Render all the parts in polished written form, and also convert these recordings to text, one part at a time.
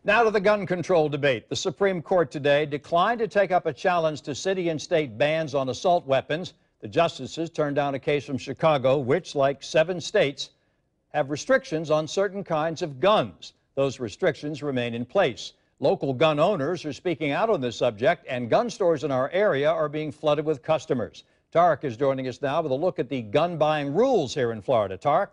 Now to the gun control debate. The Supreme Court today declined to take up a challenge to city and state bans on assault weapons. The justices turned down a case from Chicago, which, like 7 states, have restrictions on certain kinds of guns. Those restrictions remain in place. Local gun owners are speaking out on this subject, and gun stores in our area are being flooded with customers. Tarek is joining us now with a look at the gun buying rules here in Florida. Tarek?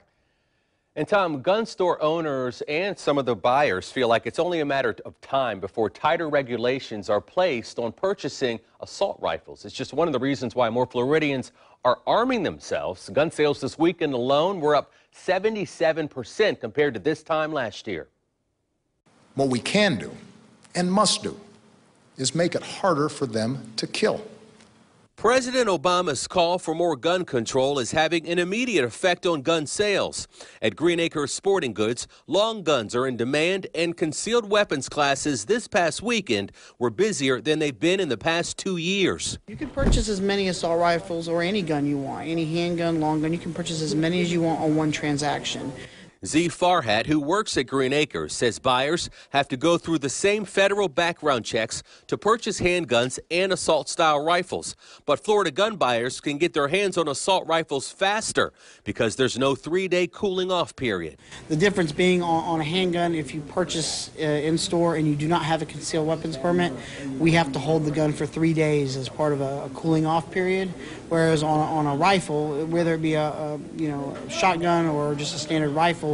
And Tom, gun store owners and some of the buyers feel like it's only a matter of time before tighter regulations are placed on purchasing assault rifles. It's just one of the reasons why more Floridians are arming themselves. Gun sales this weekend alone were up 77% compared to this time last year. What we can do and must do is make it harder for them to kill. President Obama's call for more gun control is having an immediate effect on gun sales. At Green Acres Sporting Goods, long guns are in demand, and concealed weapons classes this past weekend were busier than they've been in the past 2 years. You can purchase as many assault rifles or any gun you want, any handgun, long gun. You can purchase as many as you want on one transaction. Z. Farhat, who works at Green Acres, says buyers have to go through the same federal background checks to purchase handguns and assault-style rifles. But Florida gun buyers can get their hands on assault rifles faster because there's no 3-day cooling-off period. The difference being on a handgun, if you purchase in-store and you do not have a concealed weapons permit, we have to hold the gun for 3 days as part of a cooling-off period, whereas on a rifle, whether it be a shotgun or just a standard rifle,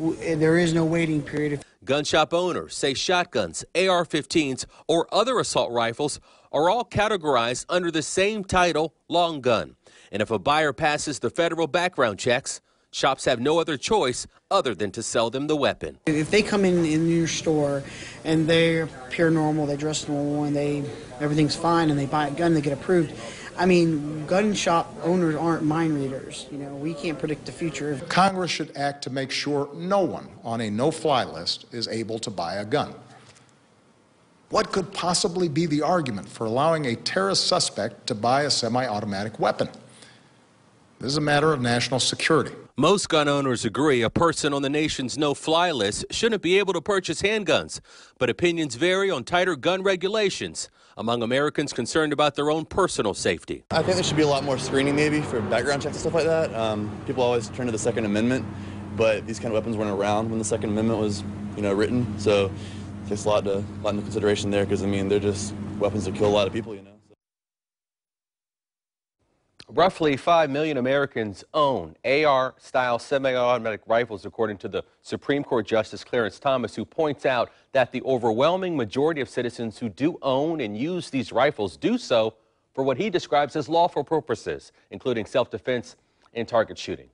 there is no waiting period. Gun shop owners say shotguns, AR-15s, or other assault rifles are all categorized under the same title, long gun. And if a buyer passes the federal background checks, shops have no other choice other than to sell them the weapon. If they come in your store and they're pure normal, they dress normal, and everything's fine, and they buy a gun, they get approved. I mean, gun shop owners aren't mind readers. We can't predict the future. Congress should act to make sure no one on a no-fly list is able to buy a gun. What could possibly be the argument for allowing a terrorist suspect to buy a semi-automatic weapon? This is a matter of national security. Most gun owners agree a person on the nation's no-fly list shouldn't be able to purchase handguns, but opinions vary on tighter gun regulations among Americans concerned about their own personal safety. I think there should be a lot more screening maybe for background checks and stuff like that. People always turn to the Second Amendment, but these kind of weapons weren't around when the Second Amendment was, written, so it takes a lot into consideration there because, they're just weapons that kill a lot of people, Roughly 5 million Americans own AR-style semi-automatic rifles, according to the Supreme Court Justice Clarence Thomas, who points out that the overwhelming majority of citizens who do own and use these rifles do so for what he describes as lawful purposes, including self-defense and target shooting.